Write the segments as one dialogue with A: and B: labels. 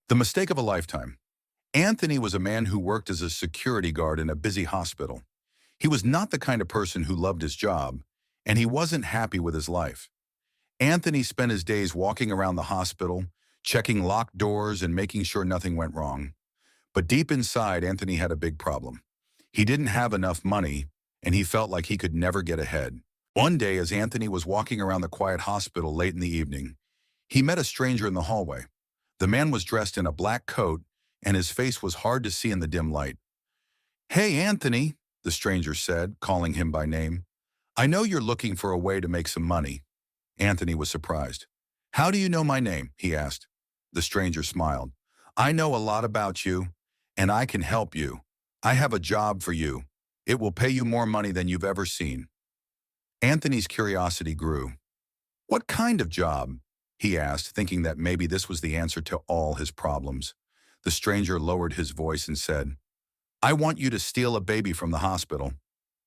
A: The mistake of a lifetime. Anthony was a man who worked as a security guard in a busy hospital. He was not the kind of person who loved his job, and he wasn't happy with his life. Anthony spent his days walking around the hospital, checking locked doors and making sure nothing went wrong. But deep inside, Anthony had a big problem. He didn't have enough money, and he felt like he could never get ahead. One day, as Anthony was walking around the quiet hospital late in the evening, he met a stranger in the hallway. The man was dressed in a black coat, and his face was hard to see in the dim light. "Hey, Anthony," the stranger said, calling him by name. "I know you're looking for a way to make some money." Anthony was surprised. "How do you know my name?" he asked. The stranger smiled. "I know a lot about you, and I can help you. I have a job for you. It will pay you more money than you've ever seen." Anthony's curiosity grew. "What kind of job?" he asked, thinking that maybe this was the answer to all his problems. The stranger lowered his voice and said, "I want you to steal a baby from the hospital."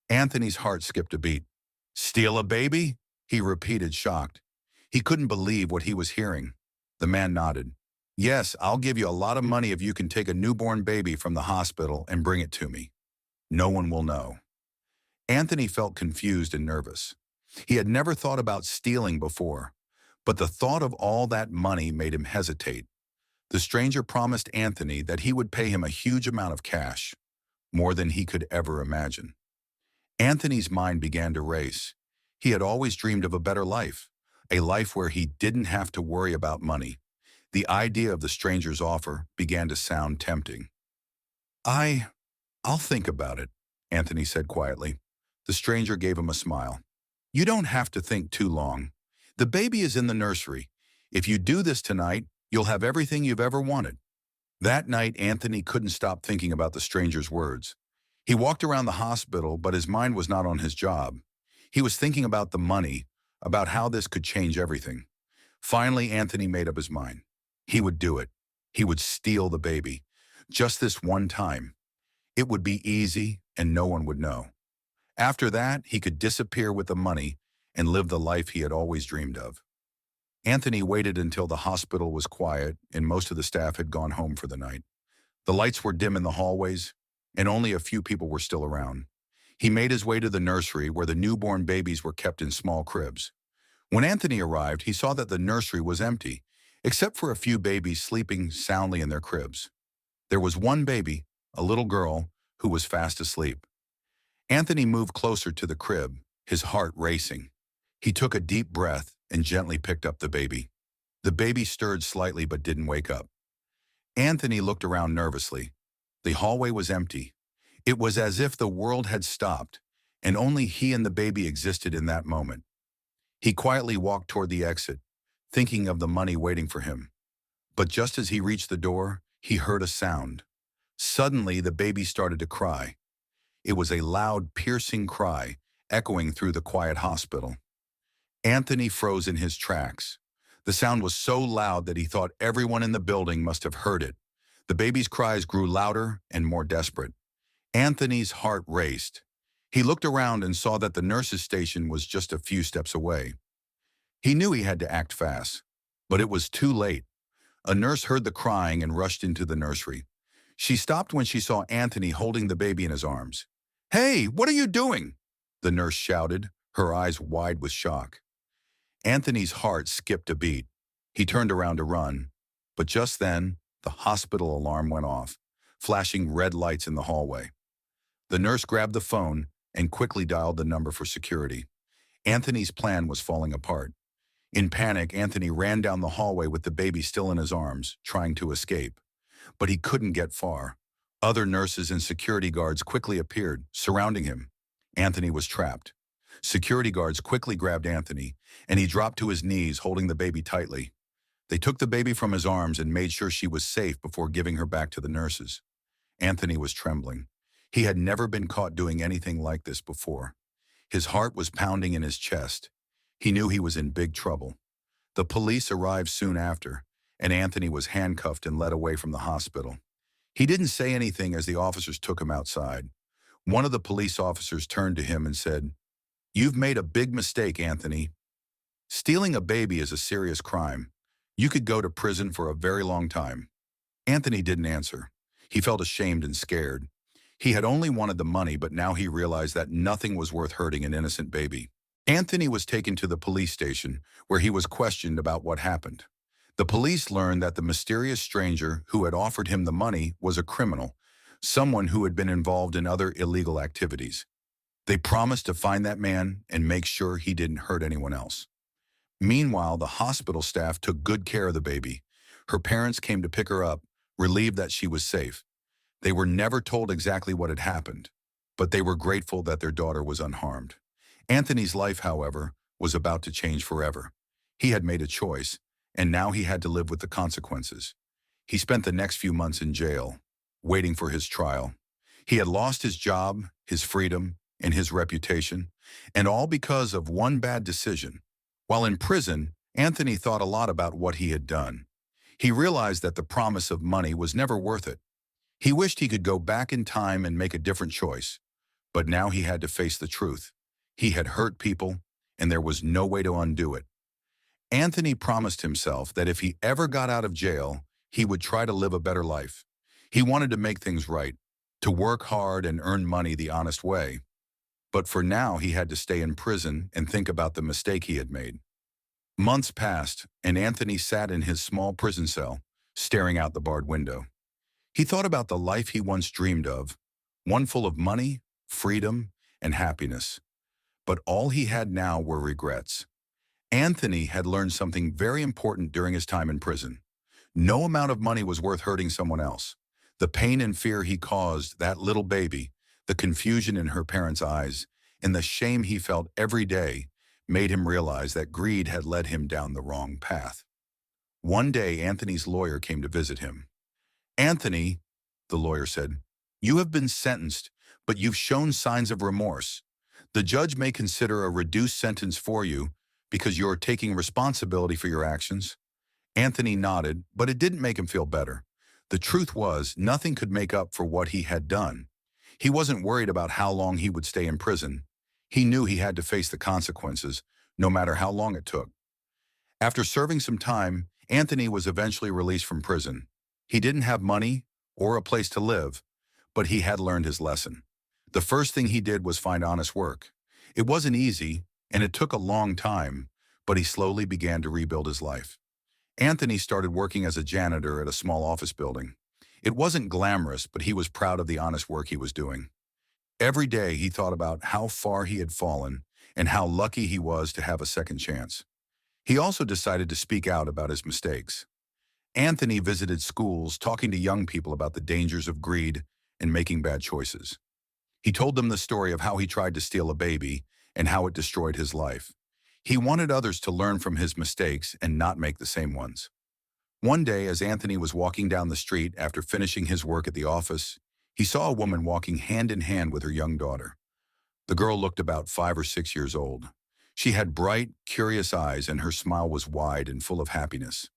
A: Anthony's heart skipped a beat. "Steal a baby?" he repeated, shocked. He couldn't believe what he was hearing. The man nodded. "Yes, I'll give you a lot of money if you can take a newborn baby from the hospital and bring it to me. No one will know." Anthony felt confused and nervous. He had never thought about stealing before, but the thought of all that money made him hesitate. The stranger promised Anthony that he would pay him a huge amount of cash, more than he could ever imagine. Anthony's mind began to race. He had always dreamed of a better life, a life where he didn't have to worry about money. The idea of the stranger's offer began to sound tempting. I, "I'll think about it," Anthony said quietly. The stranger gave him a smile. "You don't have to think too long. The baby is in the nursery. If you do this tonight, you'll have everything you've ever wanted." That night, Anthony couldn't stop thinking about the stranger's words. He walked around the hospital, but his mind was not on his job. He was thinking about the money, about how this could change everything. Finally, Anthony made up his mind. He would do it. He would steal the baby. Just this one time. It would be easy, and no one would know. After that, he could disappear with the money and live the life he had always dreamed of. Anthony waited until the hospital was quiet and most of the staff had gone home for the night. The lights were dim in the hallways, and only a few people were still around. He made his way to the nursery where the newborn babies were kept in small cribs. When Anthony arrived, he saw that the nursery was empty, except for a few babies sleeping soundly in their cribs. There was one baby, a little girl, who was fast asleep. Anthony moved closer to the crib, his heart racing. He took a deep breath and gently picked up the baby. The baby stirred slightly but didn't wake up. Anthony looked around nervously. The hallway was empty. It was as if the world had stopped, and only he and the baby existed in that moment. He quietly walked toward the exit, thinking of the money waiting for him. But just as he reached the door, he heard a sound. Suddenly, the baby started to cry. It was a loud, piercing cry, echoing through the quiet hospital. Anthony froze in his tracks. The sound was so loud that he thought everyone in the building must have heard it. The baby's cries grew louder and more desperate. Anthony's heart raced. He looked around and saw that the nurse's station was just a few steps away. He knew he had to act fast, but it was too late. A nurse heard the crying and rushed into the nursery. She stopped when she saw Anthony holding the baby in his arms. "Hey, what are you doing?" the nurse shouted, her eyes wide with shock. Anthony's heart skipped a beat. He turned around to run, but just then, the hospital alarm went off, flashing red lights in the hallway. The nurse grabbed the phone and quickly dialed the number for security. Anthony's plan was falling apart. In panic, Anthony ran down the hallway with the baby still in his arms, trying to escape. But he couldn't get far. Other nurses and security guards quickly appeared, surrounding him. Anthony was trapped. Security guards quickly grabbed Anthony, and he dropped to his knees, holding the baby tightly. They took the baby from his arms and made sure she was safe before giving her back to the nurses. Anthony was trembling. He had never been caught doing anything like this before. His heart was pounding in his chest. He knew he was in big trouble. The police arrived soon after, and Anthony was handcuffed and led away from the hospital. He didn't say anything as the officers took him outside. One of the police officers turned to him and said, "You've made a big mistake, Anthony. Stealing a baby is a serious crime. You could go to prison for a very long time." Anthony didn't answer. He felt ashamed and scared. He had only wanted the money, but now he realized that nothing was worth hurting an innocent baby. Anthony was taken to the police station, where he was questioned about what happened. The police learned that the mysterious stranger who had offered him the money was a criminal, someone who had been involved in other illegal activities. They promised to find that man and make sure he didn't hurt anyone else. Meanwhile, the hospital staff took good care of the baby. Her parents came to pick her up, relieved that she was safe. They were never told exactly what had happened, but they were grateful that their daughter was unharmed. Anthony's life, however, was about to change forever. He had made a choice, and now he had to live with the consequences. He spent the next few months in jail, waiting for his trial. He had lost his job, his freedom, and his reputation, and all because of one bad decision. While in prison, Anthony thought a lot about what he had done. He realized that the promise of money was never worth it. He wished he could go back in time and make a different choice, but now he had to face the truth. He had hurt people, and there was no way to undo it. Anthony promised himself that if he ever got out of jail, he would try to live a better life. He wanted to make things right, to work hard and earn money the honest way. But for now, he had to stay in prison and think about the mistake he had made. Months passed, and Anthony sat in his small prison cell, staring out the barred window. He thought about the life he once dreamed of, one full of money, freedom, and happiness. But all he had now were regrets. Anthony had learned something very important during his time in prison. No amount of money was worth hurting someone else. The pain and fear he caused that little baby, the confusion in her parents' eyes, and the shame he felt every day made him realize that greed had led him down the wrong path. One day, Anthony's lawyer came to visit him. "Anthony," the lawyer said, "you have been sentenced, but you've shown signs of remorse. The judge may consider a reduced sentence for you because you're taking responsibility for your actions." Anthony nodded, but it didn't make him feel better. The truth was, nothing could make up for what he had done. He wasn't worried about how long he would stay in prison. He knew he had to face the consequences, no matter how long it took. After serving some time, Anthony was eventually released from prison. He didn't have money or a place to live, but he had learned his lesson. The first thing he did was find honest work. It wasn't easy, and it took a long time, but he slowly began to rebuild his life. Anthony started working as a janitor at a small office building. It wasn't glamorous, but he was proud of the honest work he was doing. Every day he thought about how far he had fallen and how lucky he was to have a second chance. He also decided to speak out about his mistakes. Anthony visited schools, talking to young people about the dangers of greed and making bad choices. He told them the story of how he tried to steal a baby and how it destroyed his life. He wanted others to learn from his mistakes and not make the same ones. One day, as Anthony was walking down the street after finishing his work at the office, he saw a woman walking hand in hand with her young daughter. The girl looked about 5 or 6 years old. She had bright, curious eyes, and her smile was wide and full of happiness.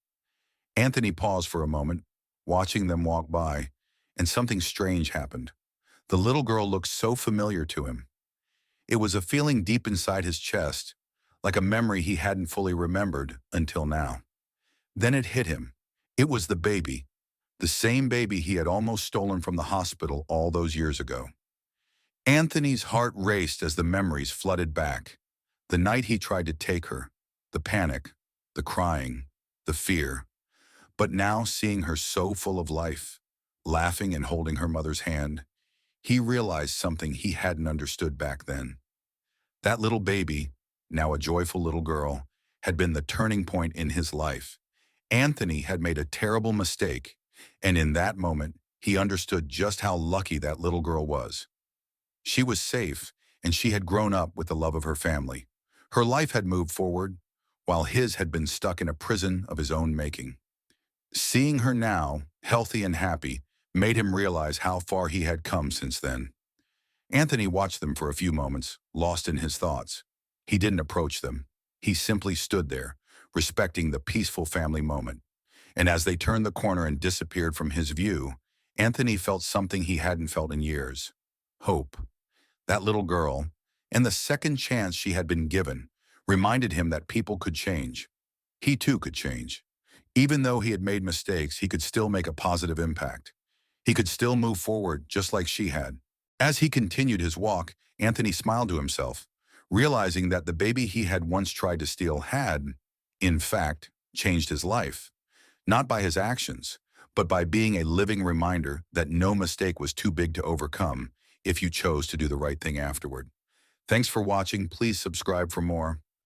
A: Anthony paused for a moment, watching them walk by, and something strange happened. The little girl looked so familiar to him. It was a feeling deep inside his chest, like a memory he hadn't fully remembered until now. Then it hit him. It was the same baby he had almost stolen from the hospital all those years ago. Anthony's heart raced as the memories flooded back. The night he tried to take her, the panic, the crying, the fear. But now, seeing her so full of life, laughing and holding her mother's hand, he realized something he hadn't understood back then. That little baby, now a joyful little girl, had been the turning point in his life. Anthony had made a terrible mistake, and in that moment, he understood just how lucky that little girl was. She was safe, and she had grown up with the love of her family. Her life had moved forward, while his had been stuck in a prison of his own making. Seeing her now, healthy and happy, made him realize how far he had come since then. Anthony watched them for a few moments, lost in his thoughts. He didn't approach them. He simply stood there, respecting the peaceful family moment. And as they turned the corner and disappeared from his view, Anthony felt something he hadn't felt in years. Hope. That little girl, and the second chance she had been given, reminded him that people could change. He too could change. Even though he had made mistakes, he could still make a positive impact. He could still move forward just like she had. As he continued his walk, Anthony smiled to himself, realizing that the baby he had once tried to steal had, in fact, changed his life. Not by his actions, but by being a living reminder that no mistake was too big to overcome if you chose to do the right thing afterward. Thanks for watching. Please subscribe for more.